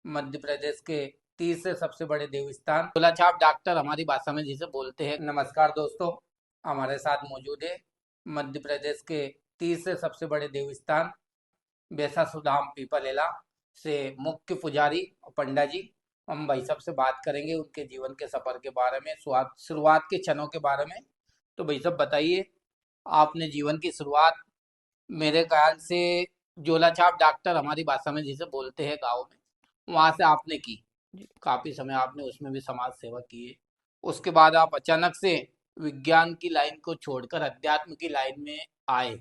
मध्य प्रदेश के तीसरे सबसे बड़े देवस्थान झोलाछाप डॉक्टर हमारी भाषा में जिसे बोलते हैं। नमस्कार दोस्तों, हमारे साथ मौजूद है मध्य प्रदेश के तीसरे सबसे बड़े देवस्थान बेसासुधाम पीपलेला से मुख्य पुजारी और पंडा जी। हम भाई साहब से बात करेंगे उनके जीवन के सफर के बारे में, शुरुआत के क्षणों के बारे में। तो भाई साहब बताइए, आपने जीवन की शुरुआत मेरे ख्याल से झोलाछाप डॉक्टर हमारी भाषा में जिसे बोलते हैं गाँव में, वहां से आपने की। काफी समय आपने उसमें भी समाज सेवा की है। उसके बाद आप अचानक से विज्ञान की लाइन को छोड़कर अध्यात्म की लाइन में आए,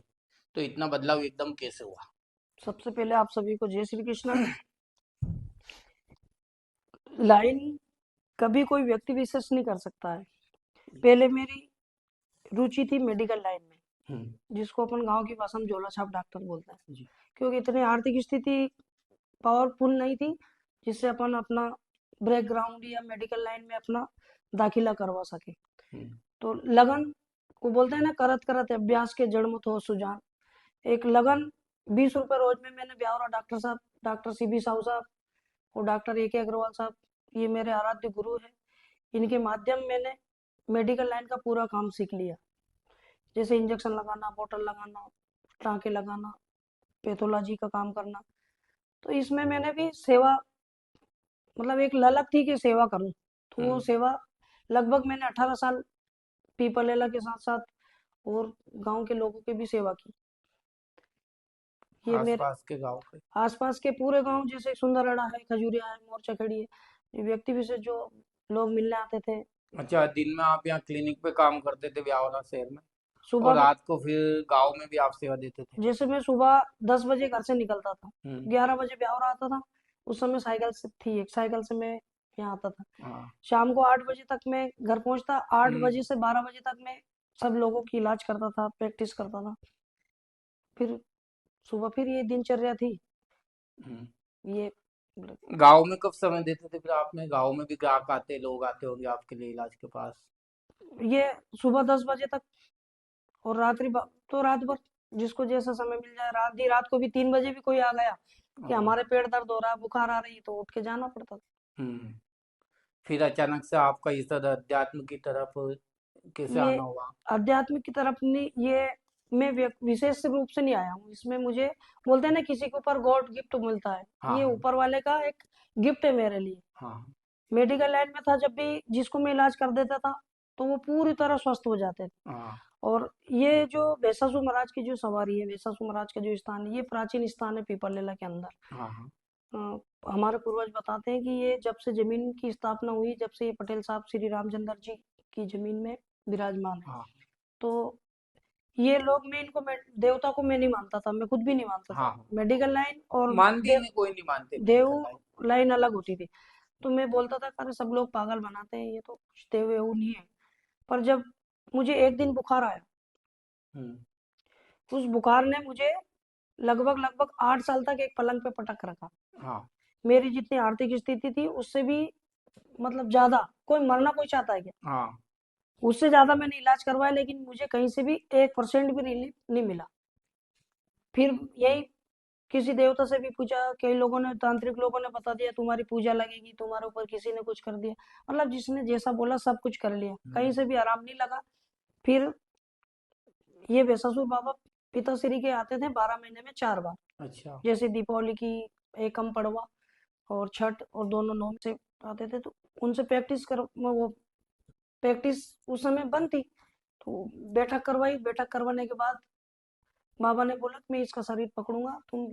तो इतना बदलाव एकदम कैसे हुआ? सबसे पहले आप सभी को जय श्री कृष्णा। लाइन कभी कोई व्यक्ति विशेष नहीं कर सकता है। पहले मेरी रुचि थी मेडिकल लाइन में, जिसको अपन गांव की भाषा में झोला छाप डॉक्टर बोलते हैं। जी। क्योंकि इतनी आर्थिक स्थिति पावरफुल नहीं थी जिससे अपन अपना बैकग्राउंड या मेडिकल लाइन में अपना दाखिला करवा सके। तो लगन को बोलते हैं ना, करत करत अभ्यास के जड़ मत हो सुजान। एक लगन, 20 रुपए रोज में मैंने ब्यावरा डॉक्टर साहब, डॉक्टर सीबी साहू साहब और डॉक्टर ए के अग्रवाल साहब, ये मेरे आराध्य गुरु हैं। इनके माध्यम मैंने मेडिकल लाइन का पूरा काम सीख लिया, जैसे इंजेक्शन लगाना, बोतल लगाना, टाँके लगाना, पैथोलॉजी का काम करना। तो इसमें मैंने भी सेवा, मतलब एक ललक थी कि सेवा करूं। तो वो सेवा लगभग मैंने 18 साल पीपलेला के साथ साथ और गांव के लोगों की भी सेवा की। ये मेरे आसपास के गांव के? आसपास के पूरे गांव, जैसे सुंदरअड़ा है, खजूरिया है, मोरचखड़ी है, ये व्यक्ति विशेष जो लोग मिलने आते थे। अच्छा, दिन में आप यहाँ क्लिनिक पे काम करते थे ब्यावरा शहर में, और सुबह में, रात को फिर गांव में भी आप सेवा देते थे? जैसे मैं सुबह 10 बजे घर से निकलता था, हम्म। 11 बजे ब्यावरा आता था। उस समय साइकिल से थी, एक साइकिल से मैं यहाँ आता था। हाँ। शाम को 8 बजे तक मैं घर पहुंचता। 8 बजे हम्म। से 12 बजे तक मैं सब लोगों की इलाज करता था, प्रैक्टिस करता था। फिर सुबह फिर ये दिनचर्या थी। हम्म। ये गांव में कब समय देते थे फिर आप? में गांव में भी ग्राहक आते, लोग आते होंगे आपके लिए इलाज के पास? ये सुबह 10 बजे तक, और तो रात भर, जिसको जैसा समय मिल जाए। रात को भी 3 बजे भी कोई आ गया कि हाँ। हमारे पेट दर्द हो रहा है, बुखार आ रही है, तो उठ के जाना पड़ता था। हम्म। फिर अचानक से आपका इस तरह अध्यात्म की तरफ कैसे ये आना हुआ? आध्यात्मिक की तरफ नहीं, ये मैं विशेष रूप से नहीं आया हूँ इसमें। मुझे बोलते हैं ना, किसी के ऊपर गॉड गिफ्ट मिलता है, हाँ ये हाँ। ऊपर वाले का एक गिफ्ट है मेरे लिए। हाँ मेडिकल लाइन में था, जब भी जिसको मैं इलाज कर देता था तो वो पूरी तरह स्वस्थ हो जाते थे। हाँ। और ये जो बेसासु महाराज की जो सवारी है, बेसासु महाराज का जो स्थान है, ये प्राचीन स्थान है पीपलेला के अंदर। हाँ। हाँ। हमारे पूर्वज बताते हैं कि ये जब से जमीन की स्थापना हुई, जब से ये पटेल साहब श्री रामचंद्र जी की जमीन में विराजमान है। हाँ। तो ये लोग, देवता को मैं नहीं मानता था, मैं खुद भी नहीं मानता था। हाँ। हाँ। मेडिकल लाइन और मानते ही नहीं, कोई नहीं मानते देव मेडिकल लाइन। लाइन अलग होती थी। तो मैं बोलता था, अरे सब लोग पागल बनाते हैं, ये तो कुछ देव वेव नहीं है। पर जब मुझे एक दिन बुखार आया, हम्म। उस बुखार ने मुझे लगभग लगभग 8 साल तक एक पलंग पे पटक रखा। हाँ। मेरी जितनी आर्थिक स्थिति थी उससे भी, मतलब ज्यादा। कोई मरना कोई चाहता है क्या? हाँ। उससे ज्यादा मैंने इलाज करवाया, लेकिन मुझे कहीं से भी 1% भी रिलीफ नहीं मिला। फिर यही किसी देवता से भी पूछा, कई लोगों ने, तांत्रिक लोगों ने बता दिया तुम्हारी पूजा लगेगी, तुम्हारे ऊपर किसी ने कुछ कर दिया। मतलब जिसने जैसा बोला सब कुछ कर लिया, कहीं से भी आराम नहीं लगा। फिर ये बेसासुर बाबा पिताश्री के आते थे 12 महीने में 4 बार। अच्छा। जैसे दीपावली की एकम पड़वा और छठ, और दोनों नौ से आते थे। तो उनसे वो प्रैक्टिस उस समय बंद थी। तो बैठक करवाई, बैठक करवाने के बाद बाबा ने बोला कि मैं इसका शरीर पकड़ूंगा, तुम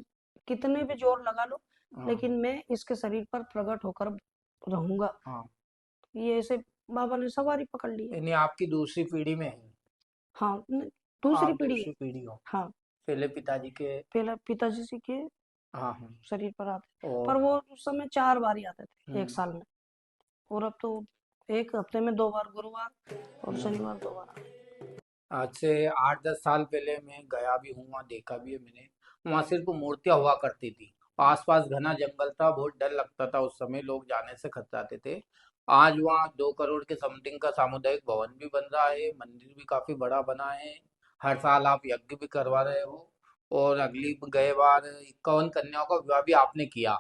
कितने भी जोर लगा लो, हाँ। लेकिन मैं इसके शरीर पर प्रकट होकर रहूंगा। हाँ। ये ऐसे बाबा ने सवारी पकड़ ली है। यानी आपकी दूसरी पीढ़ी में है? हाँ, दूसरी आप पीढ़ी है। दूसरी पीढ़ी हो? हाँ, पहले पिताजी के? पहले पिताजी जी के हाँ हाँ। शरीर पर आते, पर और? वो उस समय 4 बार ही आते थे एक हम्म। साल में। और अब तो एक हफ्ते में 2 बार, गुरुवार और हम्म। शनिवार 2 बार। आज से 8-10 साल पहले मैं गया भी हूँ, वहाँ देखा भी है मैंने। वहाँ सिर्फ मूर्तियाँ हुआ करती थी। आसपास घना जंगल था, बहुत डर लगता था उस समय, लोग जाने से खतराते थे। आज वहाँ 2 करोड़ के समथिंग का सामुदायिक भवन भी बन रहा है, मंदिर भी काफी बड़ा बना है। हर साल आप यज्ञ भी करवा रहे हो, और अगली गए बार 51 कन्याओं का विवाह भी आपने किया।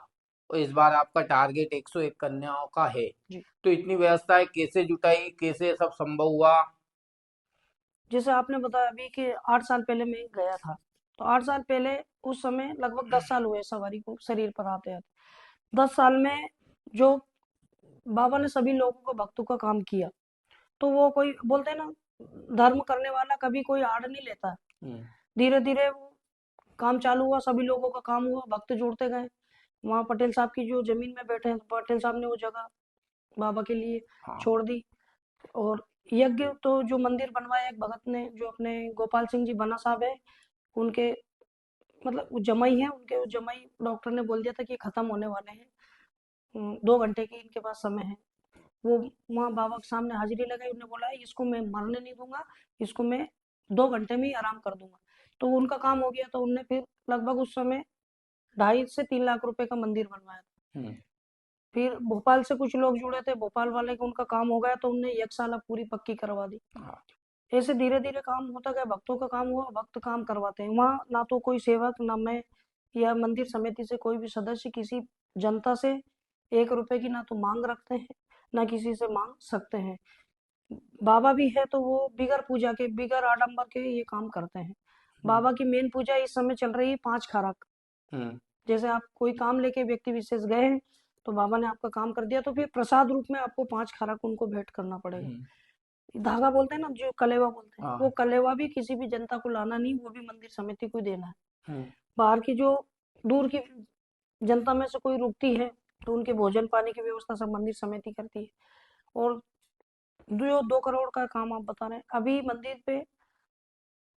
और इस बार आपका टारगेट 101 कन्याओं का है। जी। तो इतनी व्यवस्थाएं कैसे जुटाई, कैसे ये सब संभव हुआ? जैसे आपने बताया अभी कि 8 साल पहले मैं गया था, तो 8 साल पहले उस समय लगभग 10 साल हुए सवारी को शरीर पर आते आते। 10 साल में जो बाबा ने सभी लोगों को भक्तों का काम किया, तो वो कोई बोलते हैं ना, धर्म करने वाला कभी कोई आड़ नहीं लेता। धीरे धीरे वो काम चालू हुआ, सभी लोगों का काम हुआ, भक्त जुड़ते गए। वहाँ पटेल साहब की जो जमीन में बैठे हैं, तो पटेल साहब ने वो जगह बाबा के लिए हाँ। छोड़ दी। और यज्ञ तो जो मंदिर बनवाया एक भगत ने, जो अपने गोपाल सिंह जी बना साहब है, उनके मतलब वो जमाई है, उनके वो जमाई डॉक्टर ने बोल दिया था कि ये खत्म होने वाले हैं, 2 घंटे की इनके पास समय है। वो वहाँ बाबा के सामने हाजिरी लगाई, उन्होंने बोला इसको मैं मरने नहीं दूंगा, इसको मैं 2 घंटे में ही आराम कर दूंगा। तो उनका काम हो गया, तो उनने फिर लगभग उस समय 2.5 से 3 लाख रुपए का मंदिर बनवाया था। फिर भोपाल से कुछ लोग जुड़े थे, भोपाल वाले का उनका काम हो गया, तो उनने यज्ञशाला पूरी पक्की करवा दी। ऐसे धीरे धीरे काम होता गया, भक्तों का काम हुआ, भक्त काम करवाते हैं वहाँ। ना तो कोई सेवक, ना मैं या मंदिर समिति से कोई भी सदस्य किसी जनता से 1 रुपए की ना तो मांग रखते हैं, ना किसी से मांग सकते हैं। बाबा भी है तो वो बिगर पूजा के, बिगर आडंबर के ये काम करते हैं। बाबा की मेन पूजा इस समय चल रही है 5 खरक। जैसे आप कोई काम लेके व्यक्ति विशेष गए हैं, तो बाबा ने आपका काम कर दिया, तो फिर प्रसाद रूप में आपको 5 खरक उनको भेंट करना पड़ेगा। धागा बोलते हैं ना, जो कलेवा बोलते हैं, वो कलेवा भी किसी भी जनता को लाना नहीं, वो भी मंदिर समिति को देना है। बाहर की जो दूर की जनता में से कोई रुकती है, तो उनके भोजन पानी की व्यवस्था सब मंदिर समिति करती है। और जो 2 करोड़ का काम आप बता रहे हैं, अभी मंदिर पे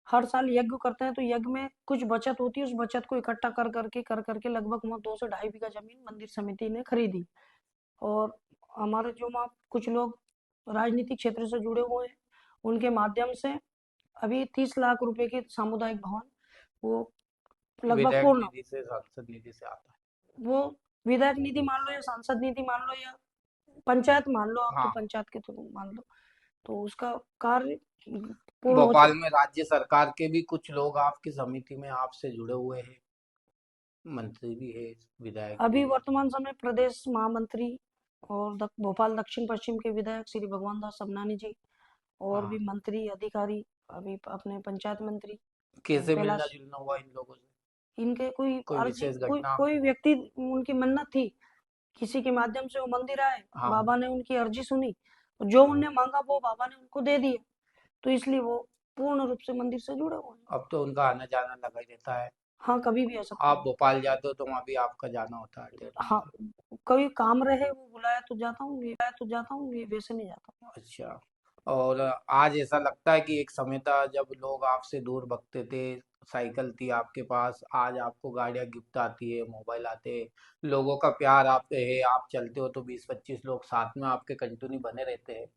हर साल यज्ञ करते हैं, तो यज्ञ में कुछ बचत होती है, उस बचत को इकट्ठा कर करके लगभग वहाँ 2 से 2.5 बीघा जमीन मंदिर समिति ने खरीदी। और हमारे जो वहाँ कुछ लोग राजनीतिक क्षेत्र से जुड़े हुए हैं, उनके माध्यम से अभी 30 लाख रुपए के सामुदायिक भवन वो लगभग विधायक पूर्ण, निधि से, सांसद निधि से आता है। वो विधायक निधि मान लो या सांसद निधि मान लो या पंचायत मान लो, आप तो हाँ। पंचायत के थ्रू मान लो, तो उसका कार्य पूर्ण हो भोपाल चुका। में राज्य सरकार के भी कुछ लोग आपकी समिति में आपसे जुड़े हुए हैं, मंत्री भी है, विधायक भी अभी है। वर्तमान समय प्रदेश महामंत्री और भोपाल दक्षिण पश्चिम के विधायक श्री भगवान दास सबनानी जी, और भी मंत्री अधिकारी, अभी अपने पंचायत मंत्री कैसे मिलना कैलाश, जुलना हुआ इन लोगों से? इनके कोई कोई अर्जी, विशेष कोई घटना? कोई व्यक्ति, उनकी मन्नत थी, किसी के माध्यम से वो मंदिर आए, बाबा ने उनकी अर्जी सुनी, जो उनने मांगा वो बाबा ने उनको दे दिया, तो इसलिए वो पूर्ण रूप से मंदिर से जुड़े हुए हैं। अब तो उनका आना जाना लगा ही रहता है। हाँ, कभी भी आ सकते आप हैं। भोपाल जाते हो तो वहाँ भी आपका जाना होता है? हाँ, कोई काम रहे वो बुलाया तो जाता हूँ, वैसे नहीं जाता हूँ। अच्छा। और आज ऐसा लगता है कि एक समय था जब लोग आपसे दूर भगते थे, साइकिल थी आपके पास, आज आपको गाड़ियां गिफ्ट आती है, मोबाइल आते हैं, लोगों का प्यार आप पे है, आप चलते हो तो 20-25 लोग साथ में आपके कंटिन्यू बने रहते हैं।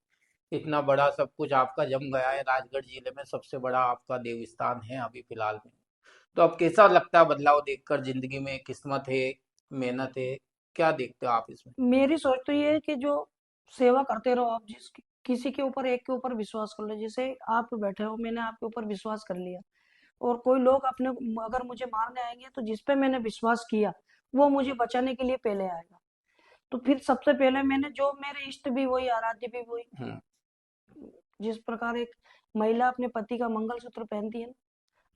इतना बड़ा सब कुछ आपका जम गया है, राजगढ़ जिले में सबसे बड़ा आपका देवस्थान है अभी फिलहाल में। तो अब कैसा लगता है बदलाव देखकर? जिंदगी में किस्मत है, मेहनत है, क्या देखते हो आप इसमें? मेरी सोच तो ये है कि जो सेवा करते रहो आप, जिसकी किसी के ऊपर, एक के ऊपर विश्वास कर लो। जैसे आप बैठे हो, मैंने आपके ऊपर विश्वास कर लिया, और कोई लोग अपने अगर मुझे मारने आएंगे, तो जिस पे मैंने विश्वास किया वो मुझे बचाने के लिए पहले आएगा। तो फिर सबसे पहले मैंने, जो मेरे इष्ट भी वही, आराध्य भी वही। जिस प्रकार एक महिला अपने पति का मंगलसूत्र पहनती है ना,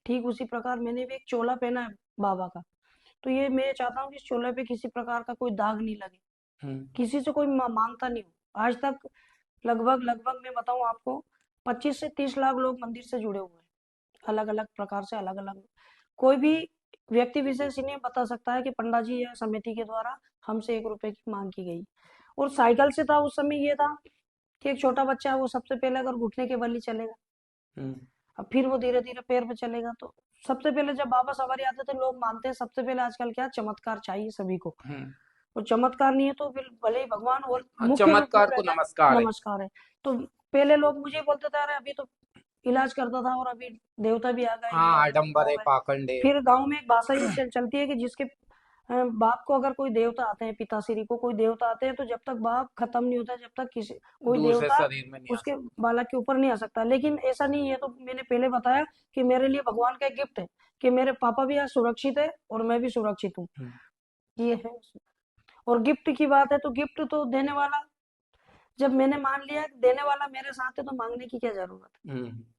ठीक उसी प्रकार मैंने भी एक चोला पहना है बाबा का। तो ये मैं चाहता हूँ कि इस चोले पे किसी प्रकार का कोई दाग नहीं लगे, किसी से कोई मांगता नहीं हूँ। आज तक लगभग लगभग मैं बताऊं आपको, 25 से 30 लाख लोग मंदिर से जुड़े हुए हैं, अलग अलग प्रकार से, अलग अलग। कोई भी व्यक्ति विशेष इन्हें बता सकता है कि पंडा जी या समिति के द्वारा हमसे 1 रुपए की मांग की गई। और साइकिल से था उस समय, ये था कि एक छोटा बच्चा है, वो सबसे पहले अगर घुटने के बल ही चलेगा, अब फिर वो धीरे धीरे पैर पे चलेगा। तो सबसे पहले जब बाबा सवारी आते थे, लोग मानते हैं सबसे पहले आजकल क्या, चमत्कार चाहिए सभी को। और चमत्कार नहीं है तो फिर भले ही भगवान, और मुख्य रूप में चमत्कार को रहता है नमस्कार है। नमस्कार है। तो पहले लोग मुझे बोलते थे अरे अभी तो इलाज करता था, और अभी देवता भी आ गए, ये हाँ, आ गए, वो आडंबर हो है, गए। पाखंड है। फिर गांव में एक भाषा ये चलती है कि जिसके बाप को अगर कोई देवता आते हैं, पिताश्री को कोई देवता आते हैं, तो जब तक बाप खत्म नहीं होता, जब तक किसी कोई दूर से देवता शरीर में नहीं आ उसके सकता। बालक के ऊपर नहीं आ सकता। लेकिन ऐसा नहीं है, तो मैंने पहले बताया कि मेरे लिए भगवान का एक गिफ्ट है कि मेरे पापा भी आज सुरक्षित है और मैं भी सुरक्षित हूँ, ये है। और गिफ्ट की बात है तो गिफ्ट तो देने वाला, जब मैंने मान लिया कि देने वाला मेरे साथ है तो मांगने की क्या जरूरत हम्म। है।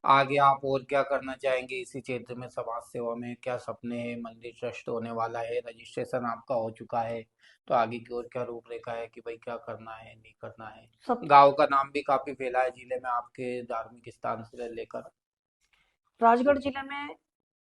आगे आप और क्या करना चाहेंगे इसी क्षेत्र में, समाज सेवा में क्या सपने हैं? मंदिर ट्रस्ट होने वाला है, रजिस्ट्रेशन आपका हो चुका है, तो आगे की और क्या रूपरेखा है कि भाई क्या करना है नहीं करना है? सब गांव का नाम भी काफी फैला है जिले में आपके, धार्मिक स्थान से लेकर। राजगढ़ जिले में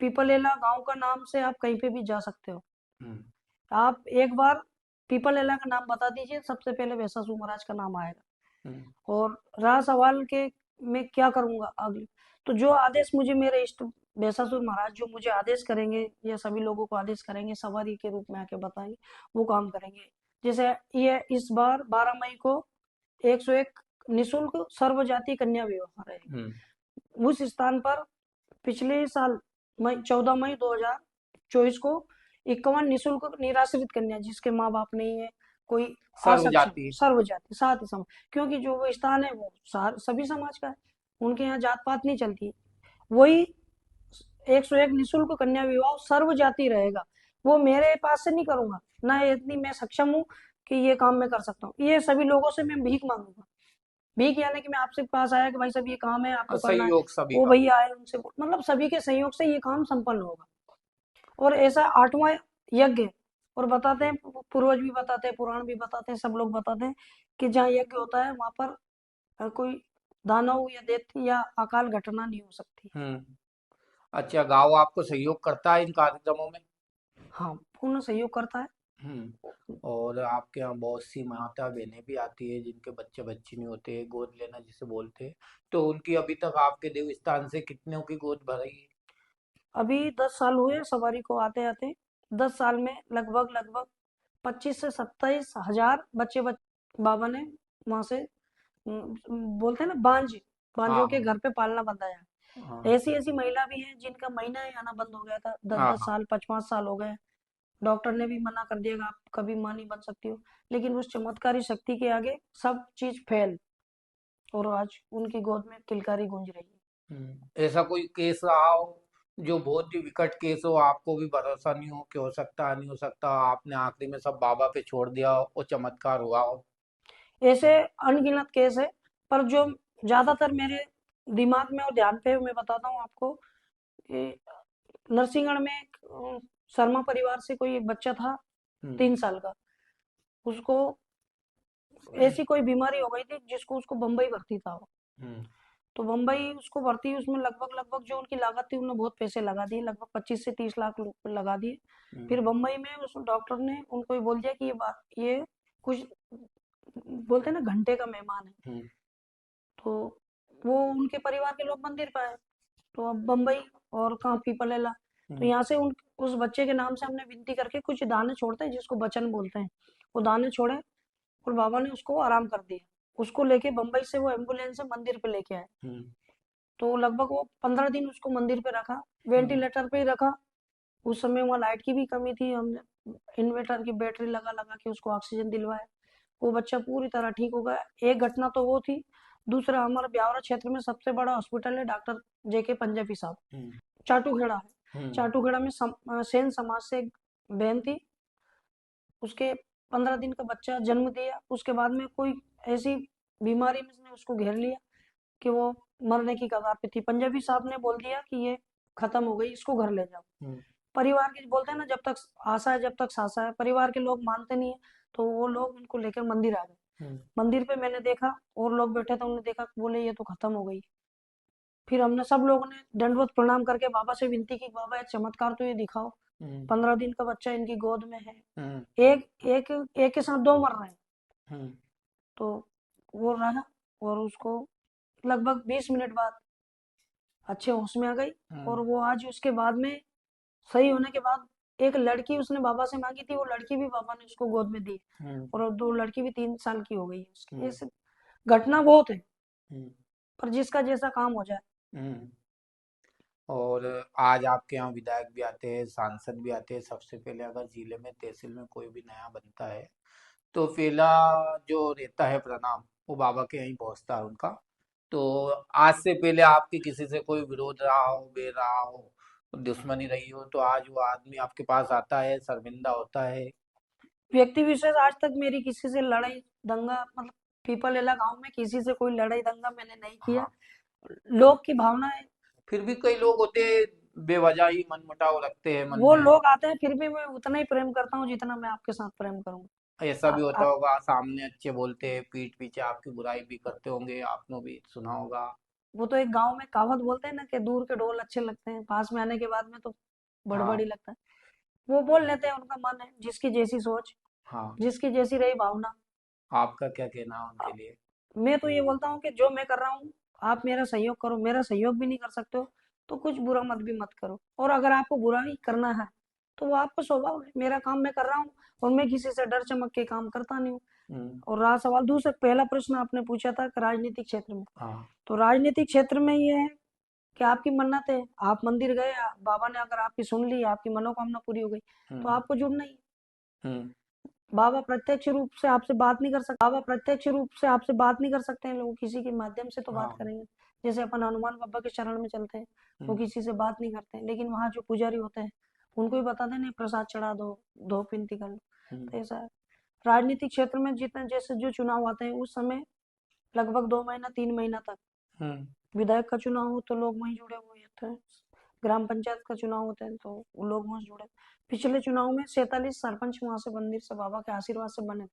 पीपलेला गांव का नाम से आप कहीं पे भी जा सकते हो। हम्म। आप एक बार पीपलेला का नाम बता दीजिए, सबसे पहले भैंसासुर महाराज का नाम आएगा। हम्म। और रहा सवाल के मैं क्या करूंगा आगे, तो जो आदेश मुझे मेरे इष्ट भैंसासुर महाराज जो मुझे आदेश करेंगे या सभी लोगों को आदेश करेंगे, सवारी के रूप में आके बताएंगे, वो काम करेंगे। जैसे ये इस बार 12 मई को 101 निशुल्क सर्व जाति कन्या विवाह रहेगा हम्म। उस स्थान पर। पिछले साल मई 14 मई 2024 को 51 निशुल्क निराश्रित कन्या जिसके माँ बाप नहीं है, कोई सर्व असक्षम, जाति। सर्व जाति सात समाज, क्योंकि जो वो स्थान है वो सभी समाज का है, उनके यहाँ जात पात नहीं चलती। वही 101 निशुल्क कन्या विवाह सर्व जाति रहेगा। वो मेरे पास से नहीं करूंगा, ना इतनी मैं सक्षम हूँ कि ये काम मैं कर सकता हूँ। ये सभी लोगों से मैं भीख मांगूंगा। भीख यानी कि मैं आपसे पास आया कि भाई साहब ये काम है आपको करना है, सहयोग सभी वो का। भैया आए उनसे मतलब सभी के सहयोग से ये काम संपन्न होगा। और ऐसा 8वां यज्ञ है। और बताते हैं, पूर्वज भी बताते हैं, पुराण भी बताते हैं, सब लोग बताते हैं कि जहाँ यज्ञ होता है वहां पर कोई दानव या दैत्य या अकाल घटना नहीं हो सकती। हम्म। अच्छा, गांव आपको सहयोग करता है इन कार्यक्रमों में? हाँ, पूर्ण सहयोग करता है। हम्म। और आपके यहाँ बहुत सी माता बहनें भी आती है जिनके बच्चे बच्ची नहीं होते, गोद लेना जिसे बोलते हैं, तो उनकी अभी तक आपके देव स्थान से कितनों की गोद भराई है? अभी 10 साल हुए सवारी को आते आते। 10 साल में लगभग लगभग 25 से 27 हजार बाबा ने वहां से बोलते हैं ना बांझ, हाँ बांझों के हाँ। घर पे पालना बंधाया। हाँ ऐसी ऐसी महिला भी है जिनका महीना ही आना बंद हो गया था, दस हाँ। दस हाँ। साल 5 5 साल हो गए। डॉक्टर ने भी मना कर दिया कि आप कभी मां नहीं बन सकती हो, लेकिन उस चमत्कारी शक्ति के आगे सब चीज फेल। और आज उनकी गोद में किलकारी गूंज रही है। ऐसा कोई केस रहा हो जो बहुत ही विकट केस हो, आपको भी भरोसा नहीं हो कि हो सकता है नहीं हो सकता, आपने आखिरी में सब बाबा पे छोड़ दिया हो, वो चमत्कार हुआ हो? ऐसे अनगिनत केस है, पर जो ज्यादातर मेरे दिमाग में और ध्यान पे मैं बताता हूँ आपको। कि नरसिंहगढ़ में एक शर्मा परिवार से कोई एक बच्चा था, हम्म। 3 साल का। उसको ऐसी कोई बीमारी हो गई थी जिसको उसको बम्बई भर्ती था वो। हम्म। तो बम्बई उसको भर्ती, उसमें लगभग लगभग जो उनकी लागत थी उन्होंने बहुत पैसे लगा दिए, लगभग 25 से 30 लाख लगा दिए। हम्म। फिर बम्बई में उस डॉक्टर ने उनको ये बोल दिया कि ये कुछ बोलते हैं ना घंटे का मेहमान है। हम्म। तो वो उनके परिवार के लोग मंदिर पे आए, तो अब बम्बई और कहाँ पीपलेला, तो हम्म। यहाँ से उन उस बच्चे के नाम से हमने विनती करके कुछ दाने छोड़ते हैं जिसको वचन बोलते हैं, वो दाने छोड़े। और बाबा ने उसको आराम कर दिया। उसको लेके बम्बई से वो एम्बुलेंस से मंदिर पे लेके आए। हम्म। तो लगभग वो 15 दिन उसको मंदिर पे रखा, हम्म। वेंटिलेटर पे ही रखा। उस समय वहाँ लाइट की भी कमी थी, हमने इन्वर्टर की बैटरी लगा लगा के उसको ऑक्सीजन दिलवाया। वो बच्चा पूरी तरह ठीक हो गया। एक घटना तो वो थी। दूसरा, हमारा ब्यावरा क्षेत्र में सबसे बड़ा हॉस्पिटल है डॉक्टर जेके पंजाबी साहब, हम्म। चाटूखेड़ा है। हम्म। चाटूखेड़ा में सेन समाज से एक बहन थी, उसके 15 दिन का बच्चा जन्म दिया। उसके बाद में कोई ऐसी बीमारी में उसने उसको घेर लिया कि वो मरने की कगार पे थी। पंजाबी साहब ने बोल दिया कि ये खत्म हो गई, इसको घर ले जाओ। हम्म। परिवार के बोलते हैं ना, जब तक आशा है जब तक सासा है, परिवार के लोग मानते नहीं है। तो वो लोग उनको लेकर मंदिर आ गए। हम्म। मंदिर पे मैंने देखा और लोग बैठे थे, उन्होंने देखा, बोले ये तो खत्म हो गई। फिर हमने सब लोगों ने दंडवत प्रणाम करके बाबा से विनती की, बाबा एक चमत्कार तो ये दिखाओ, हम्म। 15 दिन का बच्चा इनकी गोद में है, हम्म। एक एक एक के साथ दो मर रहे हैं। हम्म। तो वो रहा, और उसको लगभग 20 मिनट बाद अच्छे होश में आ गई। और हम्म। वो आज उसके बाद में सही होने के बाद एक लड़की उसने बाबा से मांगी थी, वो लड़की भी बाबा ने उसको गोद में दी। हम्म। और दो लड़की भी 3 साल की हो गई है उसकी। हम्म। ऐसे घटना बहुत है, हम्म। पर जिसका जैसा काम हो जाए। हम्म। और आज आपके यहाँ विधायक भी आते हैं, सांसद भी आते हैं। सबसे पहले अगर जिले में तहसील में कोई भी नया बनता है तो पहला जो रहता है प्रणाम, वो बाबा के यहीं पहुंचता है उनका। तो आज से पहले आपकी किसी से कोई विरोध रहा हो, बे रहा हो, दुश्मनी रही हो, तो आज वो आदमी आपके पास आता है, शर्मिंदा होता है, व्यक्ति विशेष आज तक मेरी किसी से लड़ाई दंगा मतलब पीपलेला गांव में किसी से कोई लड़ाई दंगा मैंने नहीं किया। हाँ, लोग की भावनाएं, फिर भी कई लोग होते हैं, बेवजह ही मनमुटाव रखते हैं मन वो में। लोग आते हैं फिर भी मैं उतना ही प्रेम करता हूँ जितना मैं आपके साथ प्रेम करूंगा। ऐसा आ, भी आ, होता होगा, सामने अच्छे बोलते हैं, पीठ पीछे आपकी बुराई भी करते होंगे, आपने भी सुना होगा। वो तो एक गांव में कहावत बोलते हैं ना कि दूर के ढोल अच्छे लगते हैं, पास में आने के बाद में तो हाँ। बड़बड़ी लगता है। वो बोल लेते हैं, उनका मन है, जिसकी जैसी सोच, हाँ, जिसकी जैसी रही भावना। आपका क्या कहना है आ, उनके लिए? मैं तो ये बोलता हूँ कि जो मैं कर रहा हूँ आप मेरा सहयोग करो, मेरा सहयोग भी नहीं कर सकते हो तो कुछ बुरा मत भी मत करो, और अगर आपको बुरा ही करना है तो वो आपका स्वभाव है। मेरा काम मैं कर रहा हूँ और मैं किसी से डर चमक के काम करता नहीं हूँ। हम्म। और रहा सवाल दूसरा, पहला प्रश्न आपने पूछा था कि राजनीतिक क्षेत्र में, हाँ। तो राजनीतिक क्षेत्र में ये है कि आपकी मन्नत है, आप मंदिर गए, बाबा ने अगर आपकी सुन ली, आपकी मनोकामना पूरी हो गई, तो हम्म। आपको जुड़ना ही है। हम्म। बाबा प्रत्यक्ष रूप से आपसे बात नहीं कर सकते, बाबा प्रत्यक्ष रूप से आपसे बात नहीं कर सकते हैं, लोग किसी के माध्यम से तो बात हाँ। करेंगे। जैसे अपन हनुमान बाबा के शरण में चलते हैं, वो हम्म। किसी से बात नहीं करते हैं, लेकिन वहाँ जो पुजारी होते हैं उनको ही बता देना प्रसाद चढ़ा दो, दो पिनती कर लो। हम्म। तो ऐसा है राजनीतिक क्षेत्र में, जितने जैसे जो चुनाव आते हैं उस समय लगभग 2 महीना 3 महीना तक, हम्म। विधायक का चुनाव हो तो लोग वहीं जुड़े हुए होते हैं, ग्राम पंचायत का चुनाव होता है तो वो लोग वहाँ जुड़े। पिछले चुनाव में 47 सरपंच वहां से मंदिर से बाबा के आशीर्वाद से बने।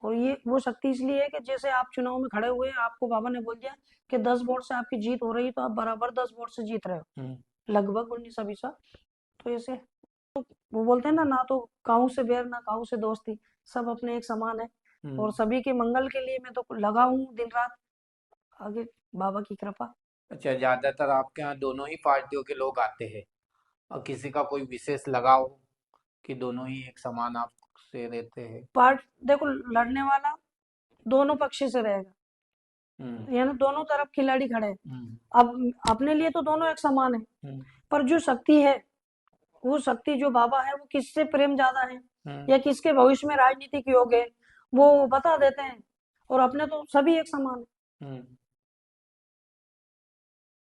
और ये वो शक्ति इसलिए है कि जैसे आप चुनाव में खड़े हुए, आपको बाबा ने बोल दिया कि 10 वोट से आपकी जीत हो रही है, तो आप बराबर 10 वोट से जीत रहे हो, हम्म। लगभग 19 तो ऐसे वो बोलते हैं ना, ना तो काहू से बैर ना काहू से दोस्ती, सब अपने एक समान है। और हम्म। सभी के मंगल के लिए मैं तो लगा हूँ दिन रात, आगे बाबा की कृपा। अच्छा, ज्यादातर आपके यहाँ दोनों ही पार्टियों के लोग आते हैं, और किसी का कोई विशेष लगाव कि दोनों ही एक समान आपसे रहते हैं? पार्ट देखो, लड़ने वाला दोनों पक्ष से रहेगा, हम्म। यानी दोनों तरफ खिलाड़ी खड़े हैं। हम्म। अब अपने लिए तो दोनों एक समान है, हम्म। पर जो शक्ति है, वो शक्ति जो बाबा है, वो किससे प्रेम ज्यादा है हम्म। या किसके भविष्य में राजनीतिक योग है, वो बता देते हैं। और अपने तो सभी एक समान है। हम्म।